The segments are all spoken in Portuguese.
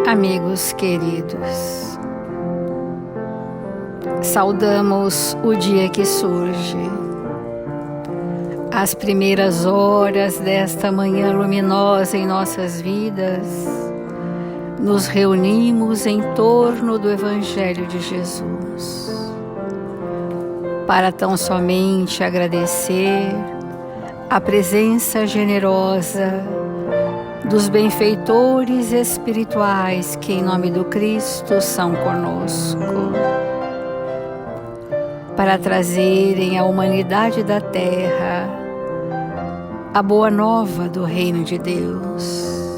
Amigos queridos, saudamos o dia que surge. As primeiras horas desta manhã luminosa em nossas vidas, nos reunimos em torno do Evangelho de Jesus, para tão somente agradecer a presença generosa dos benfeitores espirituais que, em nome do Cristo, são conosco, para trazerem à humanidade da terra a boa nova do Reino de Deus,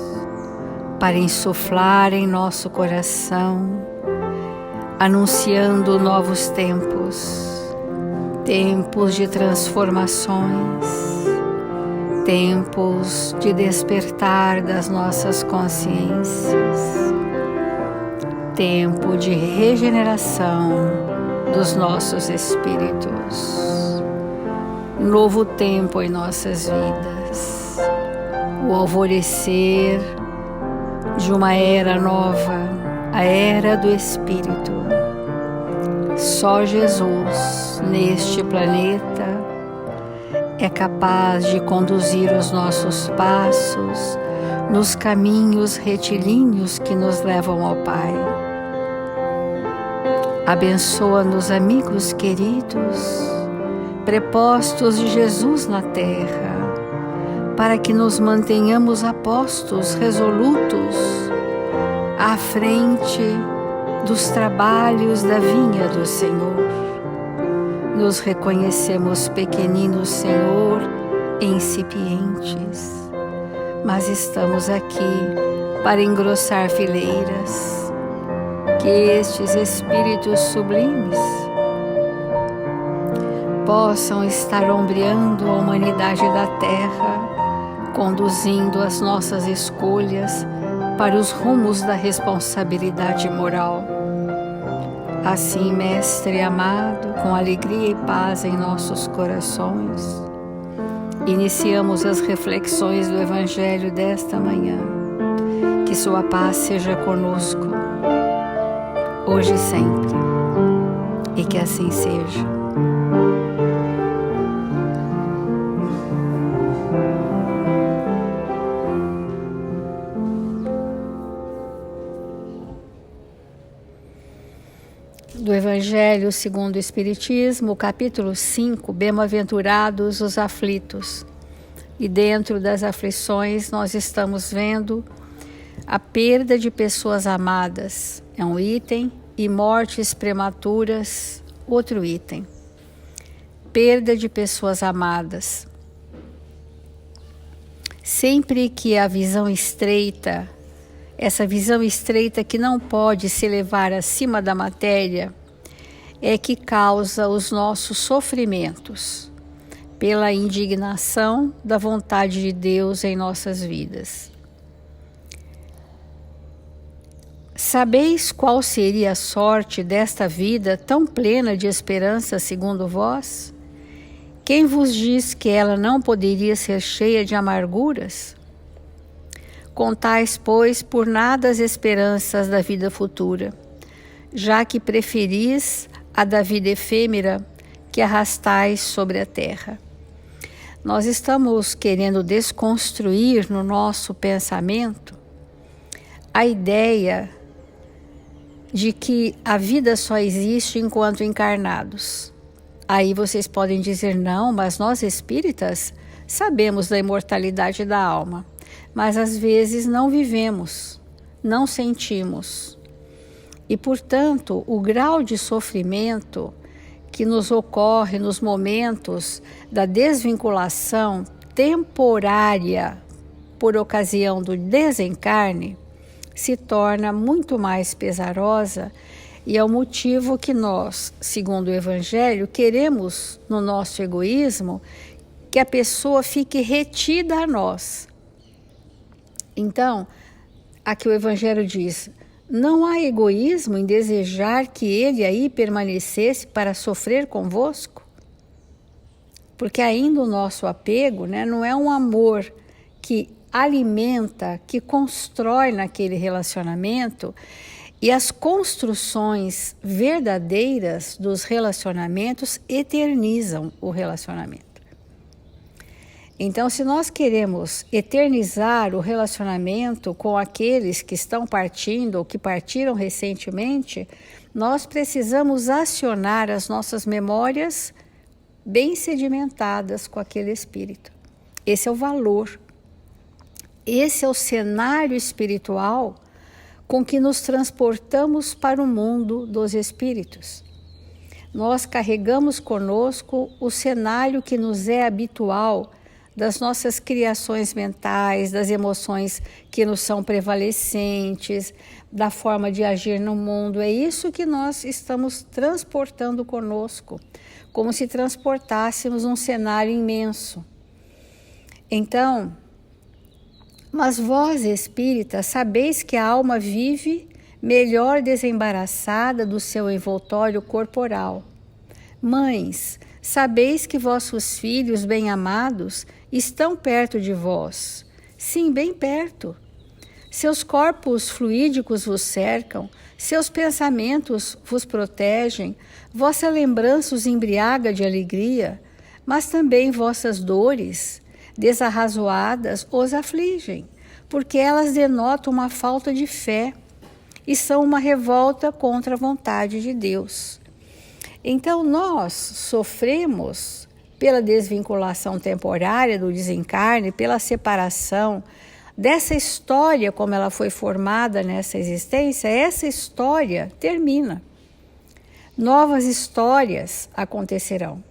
para insuflar em nosso coração, anunciando novos tempos, tempos de transformações, tempos de despertar das nossas consciências, tempo de regeneração dos nossos espíritos, novo tempo em nossas vidas, o alvorecer de uma era nova, a era do Espírito. Só Jesus neste planeta é capaz de conduzir os nossos passos nos caminhos retilíneos que nos levam ao Pai. Abençoa-nos, amigos queridos, prepostos de Jesus na terra, para que nos mantenhamos apostos, resolutos, à frente dos trabalhos da vinha do Senhor. Nos reconhecemos pequeninos, Senhor, incipientes, mas estamos aqui para engrossar fileiras, que estes espíritos sublimes possam estar ombreando a humanidade da terra, conduzindo as nossas escolhas para os rumos da responsabilidade moral. Assim, Mestre amado, com alegria e paz em nossos corações, iniciamos as reflexões do Evangelho desta manhã. Que sua paz seja conosco, hoje e sempre, e que assim seja. Do Evangelho segundo o Espiritismo, capítulo 5, Bem-aventurados os aflitos. E dentro das aflições nós estamos vendo a perda de pessoas amadas, é um item, e mortes prematuras, outro item. Perda de pessoas amadas. Sempre que a visão estreita, essa visão estreita que não pode se elevar acima da matéria, é que causa os nossos sofrimentos, pela indignação da vontade de Deus em nossas vidas. Sabeis qual seria a sorte desta vida tão plena de esperança segundo vós? Quem vos diz que ela não poderia ser cheia de amarguras? Contais, pois, por nada as esperanças da vida futura, já que preferis a da vida efêmera que arrastais sobre a terra. Nós estamos querendo desconstruir no nosso pensamento a ideia de que a vida só existe enquanto encarnados. Aí vocês podem dizer, não, mas nós espíritas sabemos da imortalidade da alma, mas às vezes não vivemos, não sentimos. E, portanto, o grau de sofrimento que nos ocorre nos momentos da desvinculação temporária por ocasião do desencarne se torna muito mais pesarosa, e é o motivo que nós, segundo o Evangelho, queremos, no nosso egoísmo, que a pessoa fique retida a nós. Então, aqui o Evangelho diz, não há egoísmo em desejar que ele aí permanecesse para sofrer convosco? Porque ainda o nosso apego, não é um amor que alimenta, que constrói naquele relacionamento, e as construções verdadeiras dos relacionamentos eternizam o relacionamento. Então, se nós queremos eternizar o relacionamento com aqueles que estão partindo ou que partiram recentemente, nós precisamos acionar as nossas memórias bem sedimentadas com aquele espírito. Esse é o valor. Esse é o cenário espiritual com que nos transportamos para o mundo dos espíritos. Nós carregamos conosco o cenário que nos é habitual das nossas criações mentais, das emoções que nos são prevalecentes, da forma de agir no mundo. É isso que nós estamos transportando conosco, como se transportássemos um cenário imenso. Então, mas vós, espíritas, sabeis que a alma vive melhor desembaraçada do seu envoltório corporal. Mães, sabeis que vossos filhos bem-amados estão perto de vós. Sim, bem perto. Seus corpos fluídicos vos cercam, seus pensamentos vos protegem, vossa lembrança os embriaga de alegria, mas também vossas dores desarrazoadas os afligem, porque elas denotam uma falta de fé e são uma revolta contra a vontade de Deus. Então nós sofremos pela desvinculação temporária do desencarne, pela separação dessa história como ela foi formada nessa existência. Essa história termina. Novas histórias acontecerão.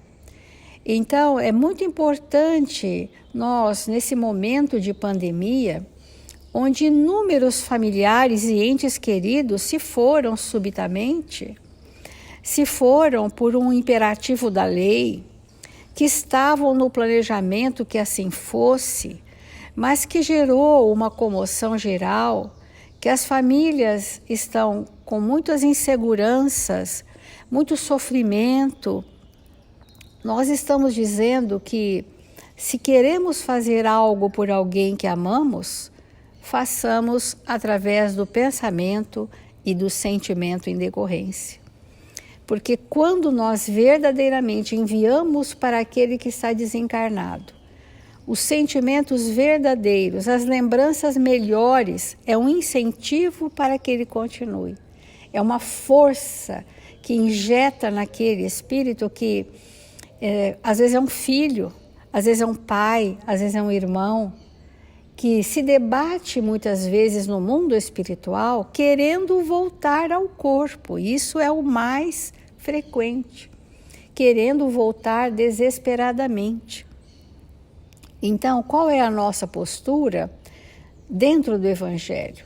Então é muito importante nós, nesse momento de pandemia, onde inúmeros familiares e entes queridos se foram subitamente, se foram por um imperativo da lei, que estavam no planejamento que assim fosse, mas que gerou uma comoção geral, que as famílias estão com muitas inseguranças, muito sofrimento. Nós estamos dizendo que se queremos fazer algo por alguém que amamos, façamos através do pensamento e do sentimento em decorrência. Porque quando nós verdadeiramente enviamos para aquele que está desencarnado os sentimentos verdadeiros, as lembranças melhores, é um incentivo para que ele continue. É uma força que injeta naquele espírito que às vezes é um filho, às vezes é um pai, às vezes é um irmão, que se debate muitas vezes no mundo espiritual querendo voltar ao corpo. Isso é o mais frequente, querendo voltar desesperadamente. Então, qual é a nossa postura dentro do Evangelho?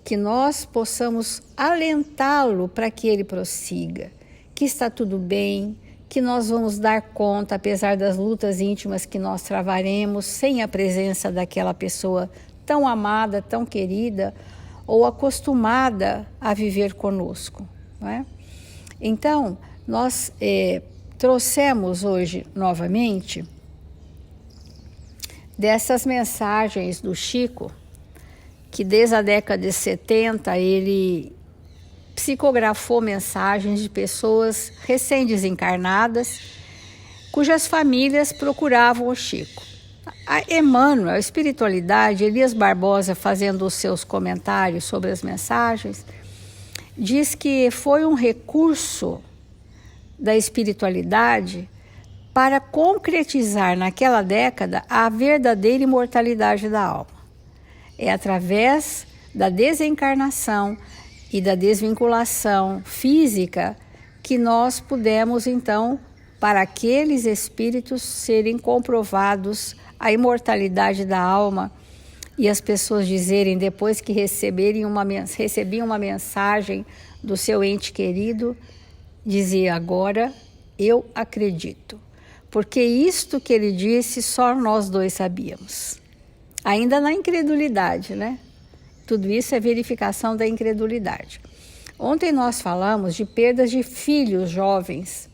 Que nós possamos alentá-lo para que ele prossiga, que está tudo bem, que nós vamos dar conta, apesar das lutas íntimas que nós travaremos, sem a presença daquela pessoa tão amada, tão querida, ou acostumada a viver conosco, não é? Então, nós trouxemos hoje, novamente, dessas mensagens do Chico, que desde a década de 70 ele psicografou mensagens de pessoas recém-desencarnadas, cujas famílias procuravam o Chico. A Emmanuel, a espiritualidade, Elias Barbosa, fazendo os seus comentários sobre as mensagens, diz que foi um recurso da espiritualidade para concretizar naquela década a verdadeira imortalidade da alma. É através da desencarnação e da desvinculação física que nós pudemos, então, para aqueles espíritos serem comprovados a imortalidade da alma e as pessoas dizerem, depois que recebiam uma mensagem do seu ente querido, dizia: agora eu acredito. Porque isto que ele disse, só nós dois sabíamos. Ainda na incredulidade, né? Tudo isso é verificação da incredulidade. Ontem nós falamos de perdas de filhos jovens.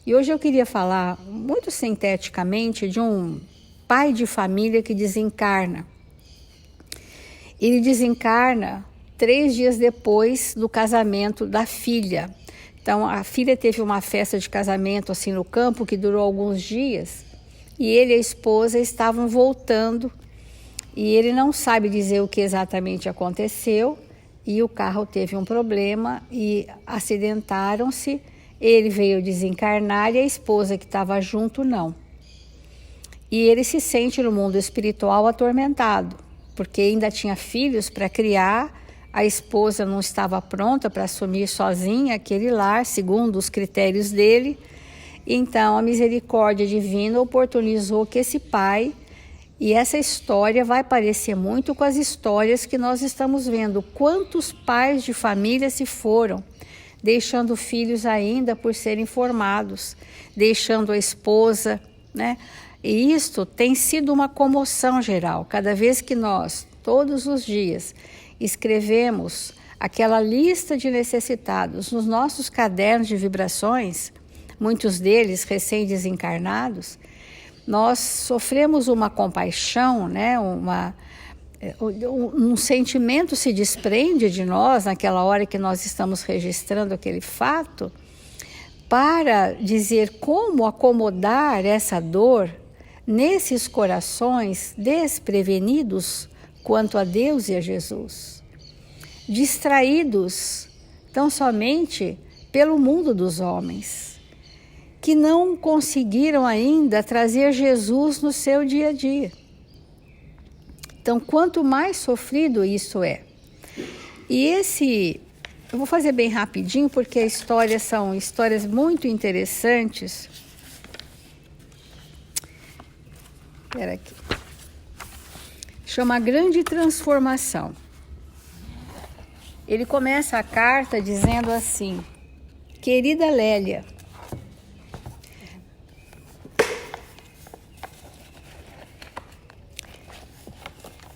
E hoje eu queria falar, muito sinteticamente, de um pai de família que desencarna. Ele desencarna 3 dias depois do casamento da filha. Então, a filha teve uma festa de casamento assim no campo que durou alguns dias, e ele e a esposa estavam voltando, e ele não sabe dizer o que exatamente aconteceu, e o carro teve um problema e acidentaram-se. Ele veio desencarnar e a esposa que estava junto não. E ele se sente no mundo espiritual atormentado, porque ainda tinha filhos para criar, a esposa não estava pronta para assumir sozinha aquele lar, segundo os critérios dele. Então a misericórdia divina oportunizou que esse pai, e essa história vai parecer muito com as histórias que nós estamos vendo. Quantos pais de família se foram, deixando filhos ainda por serem formados, deixando a esposa, né? E isto tem sido uma comoção geral. Cada vez que nós, todos os dias, escrevemos aquela lista de necessitados nos nossos cadernos de vibrações, muitos deles recém-desencarnados, nós sofremos uma compaixão, né? Um sentimento se desprende de nós naquela hora que nós estamos registrando aquele fato, para dizer como acomodar essa dor nesses corações desprevenidos quanto a Deus e a Jesus, distraídos tão somente pelo mundo dos homens, que não conseguiram ainda trazer Jesus no seu dia a dia. Então, quanto mais sofrido isso é. E eu vou fazer bem rapidinho, porque as histórias são histórias muito interessantes. Espera aqui. Chama Grande Transformação. Ele começa a carta dizendo assim: querida Lélia,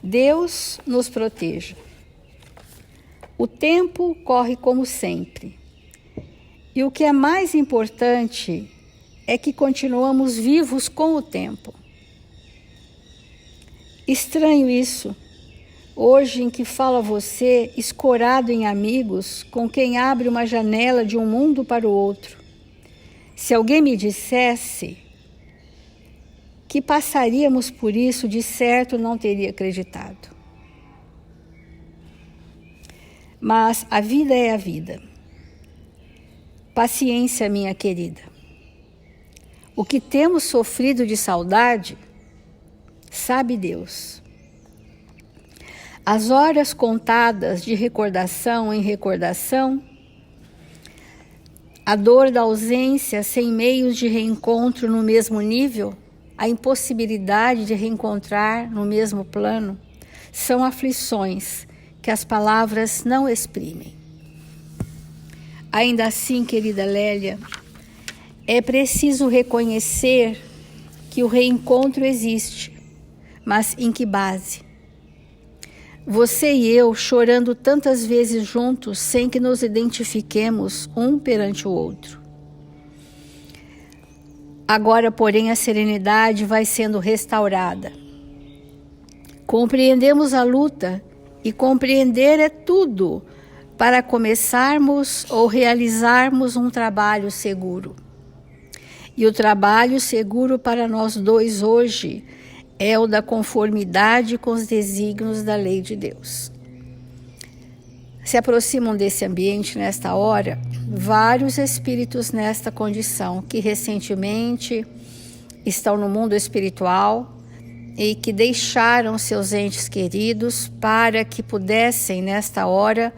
Deus nos proteja. O tempo corre como sempre. E o que é mais importante é que continuamos vivos com o tempo. Estranho isso, hoje em que fala você escorado em amigos com quem abre uma janela de um mundo para o outro. Se alguém me dissesse que passaríamos por isso, de certo não teria acreditado. Mas a vida é a vida. Paciência, minha querida. O que temos sofrido de saudade, sabe Deus. As horas contadas de recordação em recordação, a dor da ausência sem meios de reencontro no mesmo nível, a impossibilidade de reencontrar no mesmo plano, são aflições que as palavras não exprimem. Ainda assim, querida Lélia, é preciso reconhecer que o reencontro existe, mas em que base? Você e eu chorando tantas vezes juntos sem que nos identifiquemos um perante o outro. Agora, porém, a serenidade vai sendo restaurada. Compreendemos a luta, e compreender é tudo para começarmos ou realizarmos um trabalho seguro. E o trabalho seguro para nós dois hoje é o da conformidade com os desígnios da lei de Deus. Se aproximam desse ambiente nesta hora vários espíritos nesta condição, que recentemente estão no mundo espiritual e que deixaram seus entes queridos para que pudessem nesta hora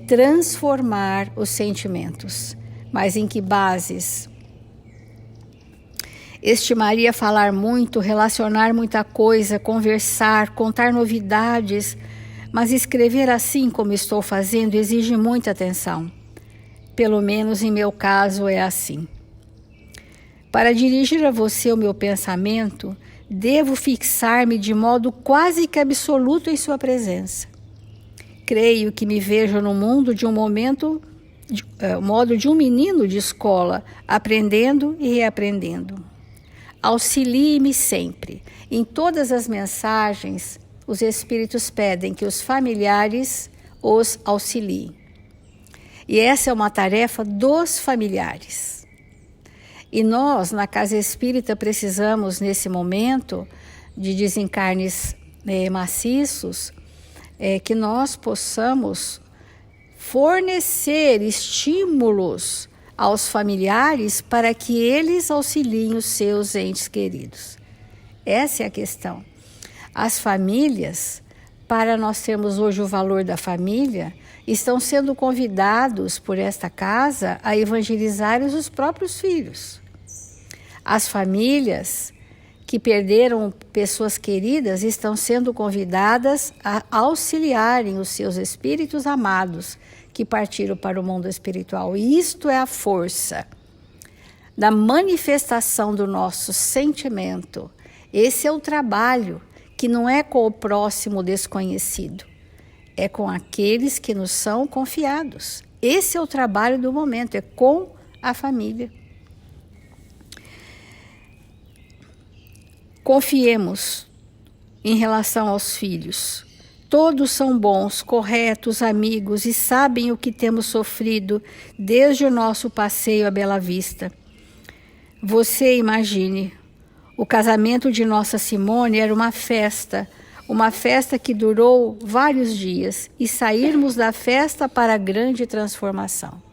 transformar os sentimentos. Mas em que bases? Estimaria falar muito, relacionar muita coisa, conversar, contar novidades, mas escrever assim como estou fazendo exige muita atenção. Pelo menos em meu caso é assim. Para dirigir a você o meu pensamento, devo fixar-me de modo quase que absoluto em sua presença. Creio que me vejo no mundo de um modo de um menino de escola, aprendendo e reaprendendo. Auxilie-me sempre, em todas as mensagens os espíritos pedem que os familiares os auxiliem. E essa é uma tarefa dos familiares. E nós, na Casa Espírita, precisamos, nesse momento de desencarnes maciços, que nós possamos fornecer estímulos aos familiares para que eles auxiliem os seus entes queridos. Essa é a questão. As famílias, para nós termos hoje o valor da família, estão sendo convidados por esta casa a evangelizar os próprios filhos. As famílias que perderam pessoas queridas estão sendo convidadas a auxiliarem os seus espíritos amados que partiram para o mundo espiritual. E isto é a força da manifestação do nosso sentimento. Esse é o trabalho que não é com o próximo desconhecido, é com aqueles que nos são confiados. Esse é o trabalho do momento, é com a família. Confiemos em relação aos filhos. Todos são bons, corretos, amigos e sabem o que temos sofrido desde o nosso passeio a Bela Vista. Você imagine, o casamento de Nossa Simone era uma festa que durou vários dias, e sairmos da festa para a grande transformação.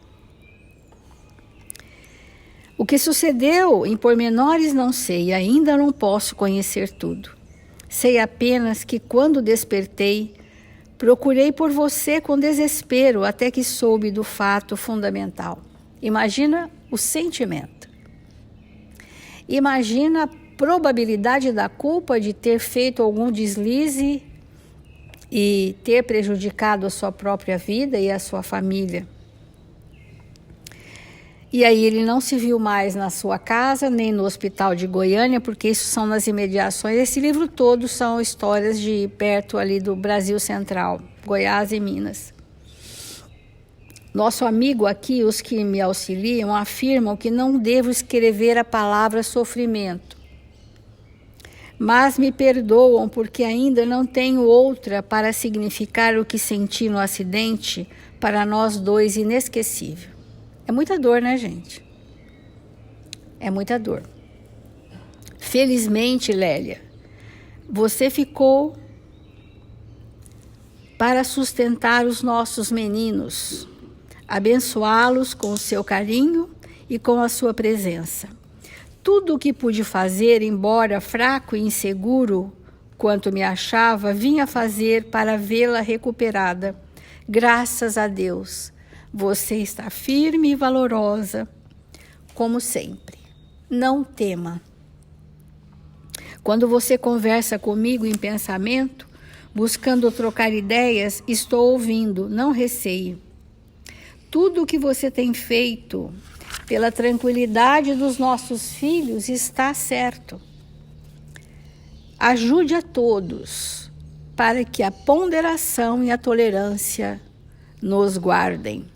O que sucedeu em pormenores não sei, ainda não posso conhecer tudo. Sei apenas que quando despertei, procurei por você com desespero até que soube do fato fundamental. Imagina o sentimento. Imagina a probabilidade da culpa de ter feito algum deslize e ter prejudicado a sua própria vida e a sua família. E aí ele não se viu mais na sua casa, nem no hospital de Goiânia, porque isso são nas imediações. Esse livro todo são histórias de perto ali do Brasil Central, Goiás e Minas. Nosso amigo aqui, os que me auxiliam, afirmam que não devo escrever a palavra sofrimento. Mas me perdoam porque ainda não tenho outra para significar o que senti no acidente, para nós dois inesquecível. É muita dor, né, gente? É muita dor. Felizmente, Lélia, você ficou para sustentar os nossos meninos, abençoá-los com o seu carinho e com a sua presença. Tudo o que pude fazer, embora fraco e inseguro quanto me achava, vinha fazer para vê-la recuperada. Graças a Deus. Você está firme e valorosa, como sempre. Não tema. Quando você conversa comigo em pensamento, buscando trocar ideias, estou ouvindo, não receie. Tudo o que você tem feito pela tranquilidade dos nossos filhos está certo. Ajude a todos para que a ponderação e a tolerância nos guardem.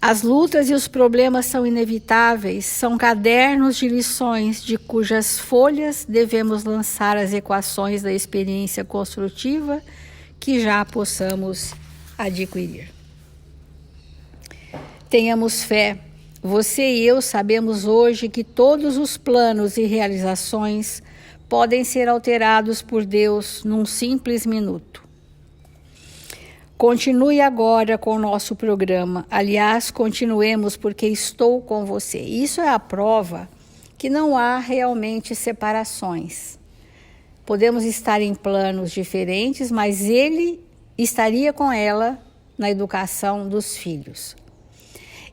As lutas e os problemas são inevitáveis, são cadernos de lições de cujas folhas devemos lançar as equações da experiência construtiva que já possamos adquirir. Tenhamos fé. Você e eu sabemos hoje que todos os planos e realizações podem ser alterados por Deus num simples minuto. Continue agora com o nosso programa. Aliás, continuemos porque estou com você. Isso é a prova que não há realmente separações. Podemos estar em planos diferentes, mas ele estaria com ela na educação dos filhos.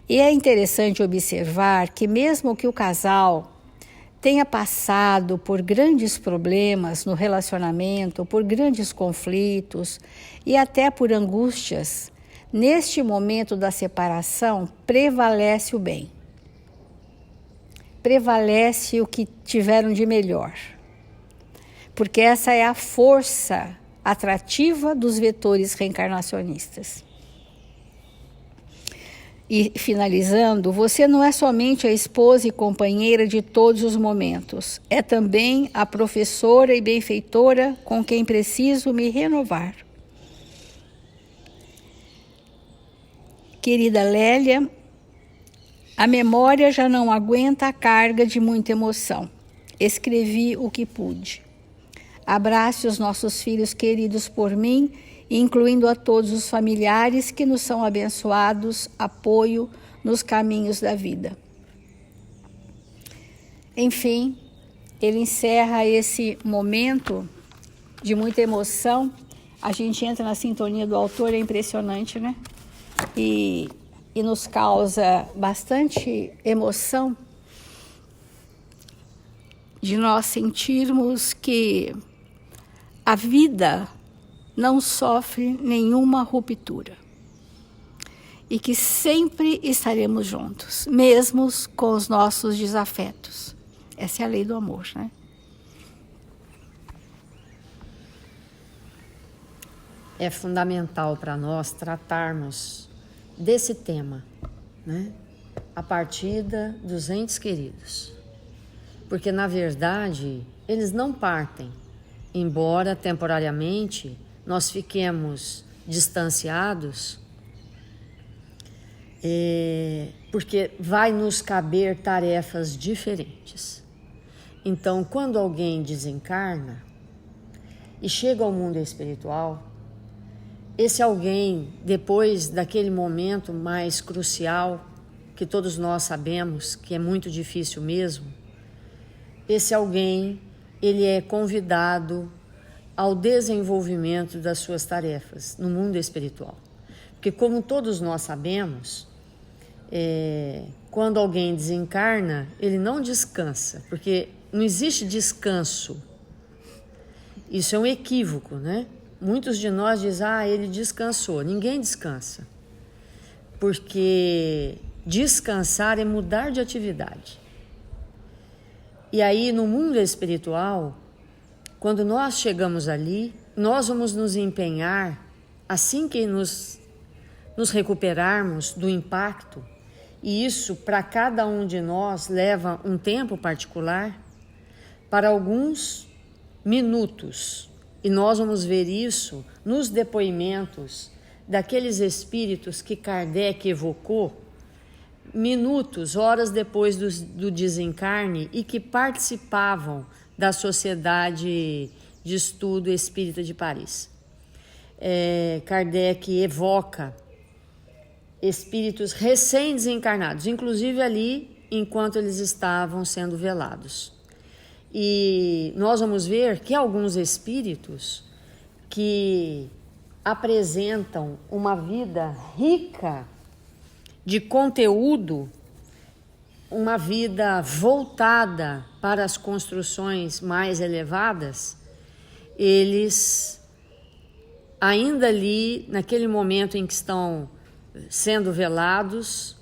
E é interessante observar que mesmo que o casal tenha passado por grandes problemas no relacionamento, por grandes conflitos e até por angústias, neste momento da separação prevalece o bem. Prevalece o que tiveram de melhor. Porque essa é a força atrativa dos vetores reencarnacionistas. E finalizando, você não é somente a esposa e companheira de todos os momentos, é também a professora e benfeitora com quem preciso me renovar. Querida Lélia, a memória já não aguenta a carga de muita emoção. Escrevi o que pude. Abrace os nossos filhos queridos por mim, incluindo a todos os familiares que nos são abençoados, apoio nos caminhos da vida. Enfim, ele encerra esse momento de muita emoção. A gente entra na sintonia do autor, é impressionante, né? E nos causa bastante emoção de nós sentirmos que a vida não sofre nenhuma ruptura e que sempre estaremos juntos, mesmo com os nossos desafetos. Essa é a lei do amor, né? É fundamental para nós tratarmos desse tema, né? A partida dos entes queridos. Porque, na verdade, eles não partem, embora temporariamente nós fiquemos distanciados, porque vai nos caber tarefas diferentes. Então, quando alguém desencarna e chega ao mundo espiritual, esse alguém, depois daquele momento mais crucial, que todos nós sabemos que é muito difícil mesmo, esse alguém, ele é convidado ao desenvolvimento das suas tarefas no mundo espiritual. Porque, como todos nós sabemos, quando alguém desencarna, ele não descansa, porque não existe descanso. Isso é um equívoco, né? Muitos de nós dizem, ele descansou. Ninguém descansa. Porque descansar é mudar de atividade. E aí, no mundo espiritual, quando nós chegamos ali, nós vamos nos empenhar, assim que nos recuperarmos do impacto, e isso para cada um de nós leva um tempo particular, para alguns minutos. E nós vamos ver isso nos depoimentos daqueles espíritos que Kardec evocou, minutos, horas depois do desencarne, e que participavam da Sociedade de Estudo Espírita de Paris. Kardec evoca espíritos recém-desencarnados, inclusive ali enquanto eles estavam sendo velados. E nós vamos ver que alguns espíritos que apresentam uma vida rica de conteúdo, uma vida voltada para as construções mais elevadas, eles, ainda ali, naquele momento em que estão sendo velados,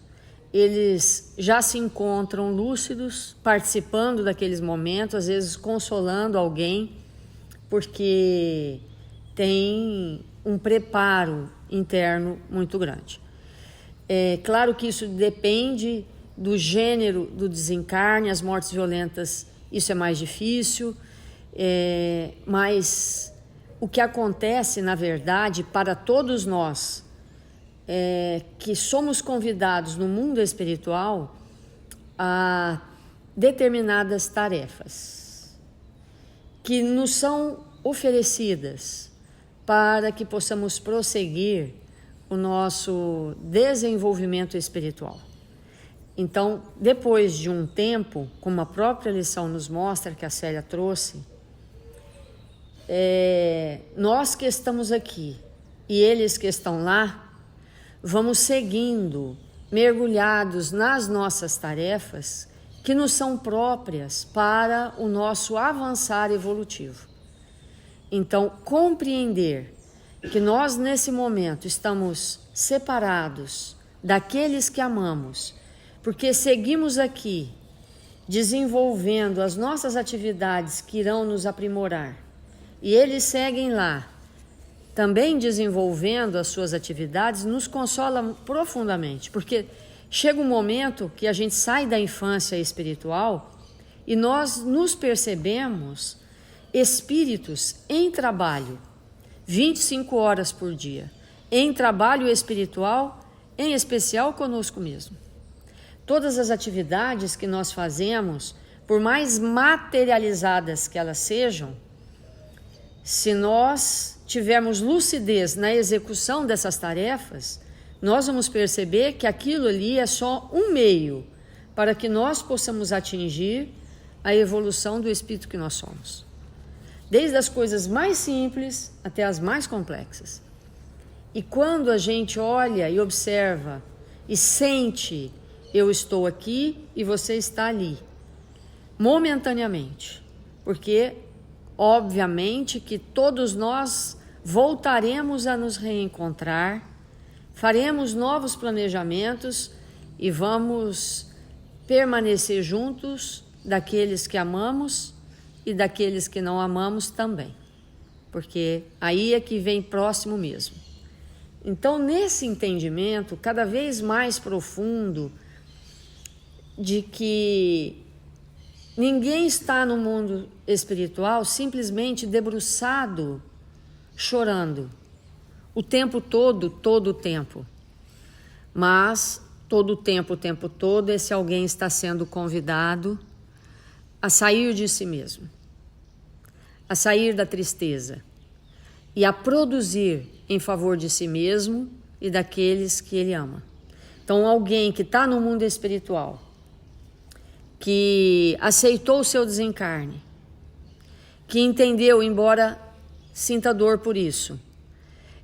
eles já se encontram lúcidos, participando daqueles momentos, às vezes consolando alguém, porque tem um preparo interno muito grande. É claro que isso depende do gênero do desencarne, as mortes violentas, isso é mais difícil, mas o que acontece, na verdade, para todos nós, que somos convidados no mundo espiritual a determinadas tarefas que nos são oferecidas para que possamos prosseguir o nosso desenvolvimento espiritual. Então, depois de um tempo, como a própria lição nos mostra, que a Célia trouxe, nós que estamos aqui e eles que estão lá, vamos seguindo, mergulhados nas nossas tarefas que nos são próprias para o nosso avançar evolutivo. Então, compreender que nós nesse momento estamos separados daqueles que amamos, porque seguimos aqui desenvolvendo as nossas atividades que irão nos aprimorar, e eles seguem lá também desenvolvendo as suas atividades, nos consola profundamente, porque chega um momento que a gente sai da infância espiritual e nós nos percebemos espíritos em trabalho, 25 horas por dia, em trabalho espiritual, em especial conosco mesmo. Todas as atividades que nós fazemos, por mais materializadas que elas sejam, se nós tivermos lucidez na execução dessas tarefas, nós vamos perceber que aquilo ali é só um meio para que nós possamos atingir a evolução do espírito que nós somos. Desde as coisas mais simples até as mais complexas. E quando a gente olha e observa e sente, eu estou aqui e você está ali, momentaneamente, porque obviamente que todos nós voltaremos a nos reencontrar, faremos novos planejamentos e vamos permanecer juntos daqueles que amamos e daqueles que não amamos também, porque aí é que vem próximo mesmo. Então, nesse entendimento cada vez mais profundo de que ninguém está no mundo espiritual simplesmente debruçado, chorando, o tempo todo o tempo. Mas, todo o tempo todo, esse alguém está sendo convidado a sair de si mesmo, a sair da tristeza e a produzir em favor de si mesmo e daqueles que ele ama. Então, alguém que está no mundo espiritual, que aceitou o seu desencarne, que entendeu, embora sinta dor por isso,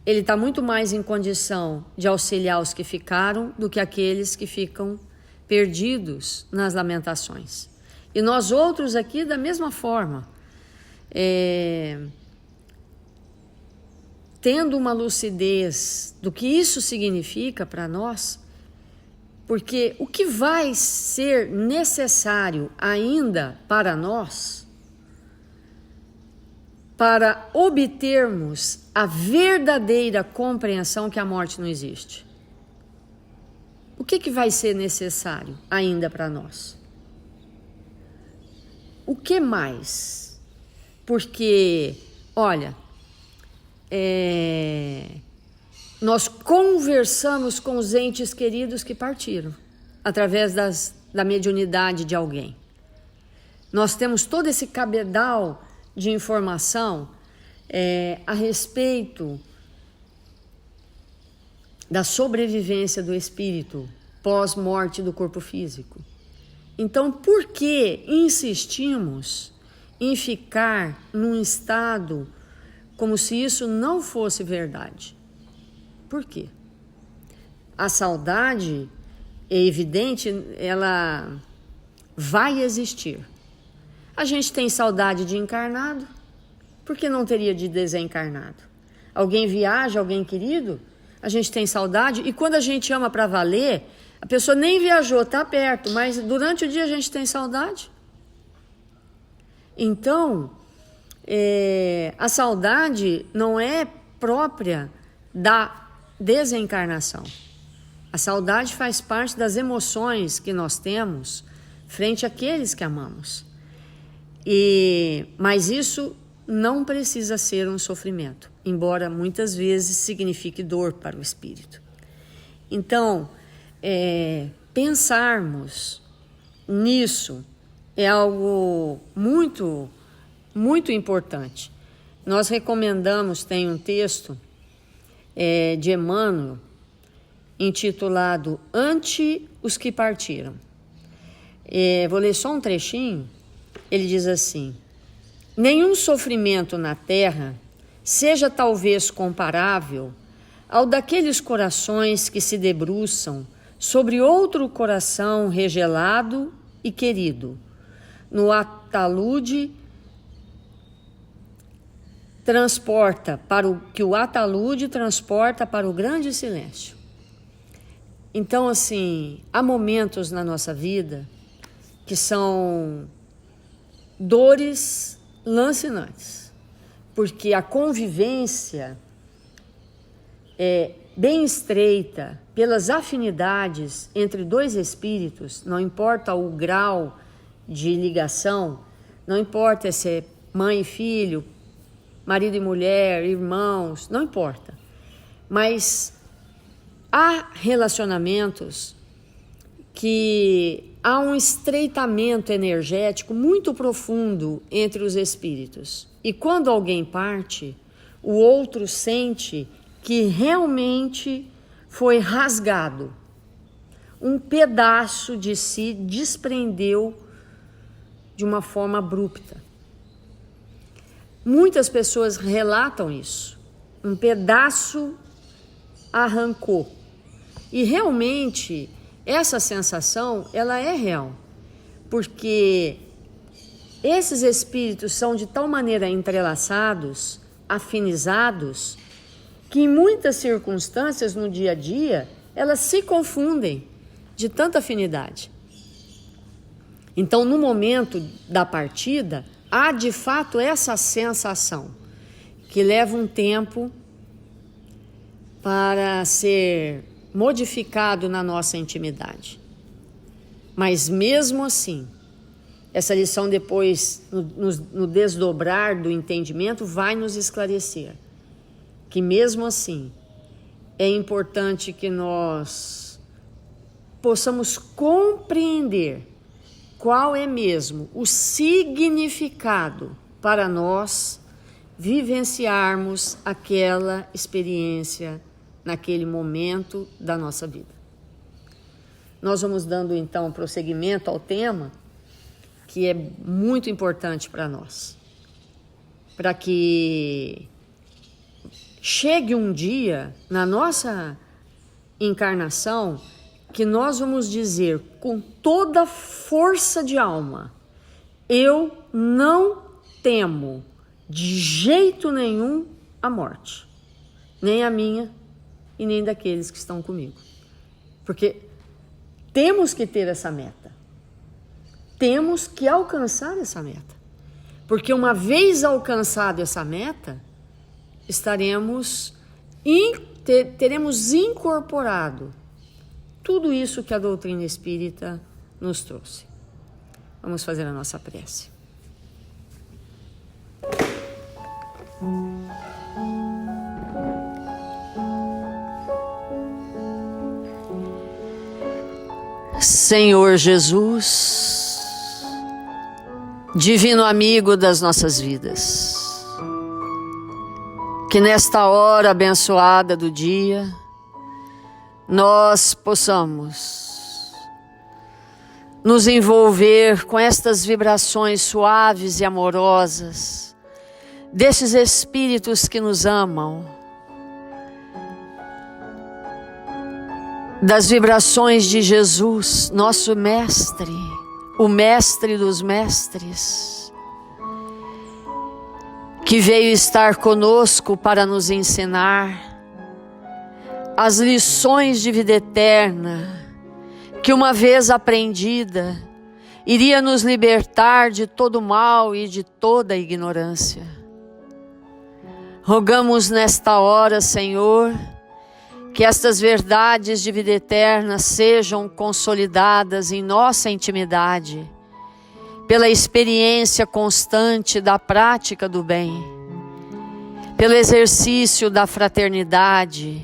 ele está muito mais em condição de auxiliar os que ficaram do que aqueles que ficam perdidos nas lamentações. E nós outros aqui da mesma forma, tendo uma lucidez do que isso significa para nós, porque o que vai ser necessário ainda para nós, para obtermos a verdadeira compreensão que a morte não existe? O que vai ser necessário ainda para nós? O que mais? Porque, olha, nós conversamos com os entes queridos que partiram, através da mediunidade de alguém. Nós temos todo esse cabedal de informação a respeito da sobrevivência do espírito pós-morte do corpo físico. Então, por que insistimos em ficar num estado como se isso não fosse verdade? Por quê? A saudade, é evidente, ela vai existir. A gente tem saudade de encarnado, por que não teria de desencarnado? Alguém viaja, alguém querido, a gente tem saudade, e quando a gente ama para valer, a pessoa nem viajou, está perto, mas durante o dia a gente tem saudade. Então, a saudade não é própria da desencarnação. A saudade faz parte das emoções que nós temos frente àqueles que amamos. Mas isso não precisa ser um sofrimento, embora muitas vezes signifique dor para o espírito. Então, pensarmos nisso é algo muito, muito importante. Nós recomendamos, tem um texto de Emmanuel, intitulado Ante os que partiram. Vou ler só um trechinho. Ele diz assim: nenhum sofrimento na terra seja talvez comparável ao daqueles corações que se debruçam sobre outro coração regelado e querido, no atalude o atalude transporta para o grande silêncio. Então, assim, há momentos na nossa vida que são dores lancinantes, porque a convivência bem estreita, pelas afinidades entre dois espíritos, não importa o grau de ligação, não importa se é mãe e filho, marido e mulher, irmãos, não importa. Mas há relacionamentos que há um estreitamento energético muito profundo entre os espíritos. E quando alguém parte, o outro sente que realmente foi rasgado. Um pedaço de si desprendeu de uma forma abrupta. Muitas pessoas relatam isso. Um pedaço arrancou. E realmente essa sensação, ela é real. Porque esses espíritos são de tal maneira entrelaçados, afinizados, que em muitas circunstâncias no dia a dia, elas se confundem de tanta afinidade. Então, no momento da partida, há de fato essa sensação, que leva um tempo para ser modificado na nossa intimidade. Mas mesmo assim, essa lição depois, no desdobrar do entendimento, vai nos esclarecer que mesmo assim é importante que nós possamos compreender qual é mesmo o significado para nós vivenciarmos aquela experiência naquele momento da nossa vida. Nós vamos dando então prosseguimento ao tema que é muito importante para nós, para que chegue um dia na nossa encarnação que nós vamos dizer com toda força de alma: eu não temo de jeito nenhum a morte, nem a minha e nem daqueles que estão comigo. Porque temos que ter essa meta, temos que alcançar essa meta, porque uma vez alcançada essa meta, teremos incorporado tudo isso que a doutrina espírita nos trouxe. Vamos fazer a nossa prece. Senhor Jesus, divino amigo das nossas vidas, que nesta hora abençoada do dia, nós possamos nos envolver com estas vibrações suaves e amorosas desses espíritos que nos amam, das vibrações de Jesus, nosso mestre, o mestre dos mestres, que veio estar conosco para nos ensinar as lições de vida eterna, que uma vez aprendida, iria nos libertar de todo mal e de toda ignorância. Rogamos nesta hora, Senhor, que estas verdades de vida eterna sejam consolidadas em nossa intimidade, pela experiência constante da prática do bem, pelo exercício da fraternidade,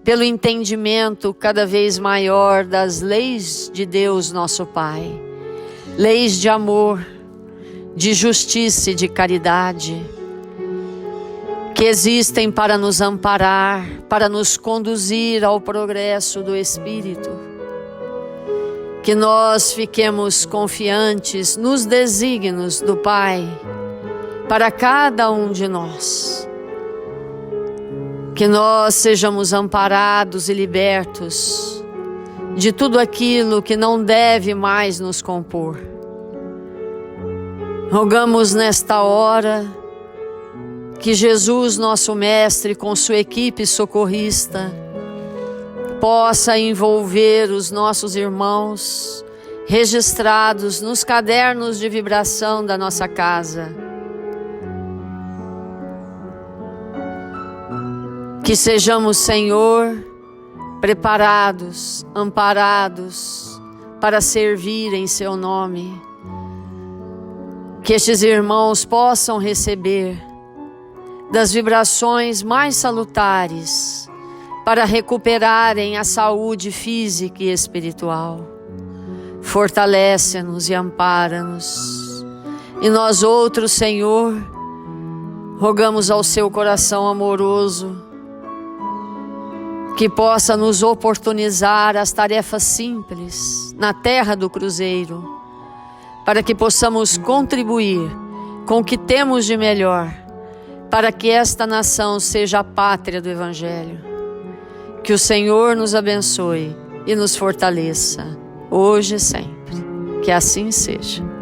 pelo entendimento cada vez maior das leis de Deus nosso Pai, leis de amor, de justiça e de caridade, que existem para nos amparar, para nos conduzir ao progresso do Espírito. Que nós fiquemos confiantes nos desígnios do Pai para cada um de nós. Que nós sejamos amparados e libertos de tudo aquilo que não deve mais nos compor. Rogamos nesta hora que Jesus, nosso Mestre, com sua equipe socorrista, possa envolver os nossos irmãos registrados nos cadernos de vibração da nossa casa. Que sejamos, Senhor, preparados, amparados para servir em Seu nome. Que estes irmãos possam receber das vibrações mais salutares para recuperarem a saúde física e espiritual. Fortalece-nos e ampara-nos. E nós outros, Senhor, rogamos ao Seu coração amoroso que possa nos oportunizar as tarefas simples na terra do cruzeiro, para que possamos contribuir com o que temos de melhor, para que esta nação seja a pátria do Evangelho. Que o Senhor nos abençoe e nos fortaleça, hoje e sempre. Que assim seja.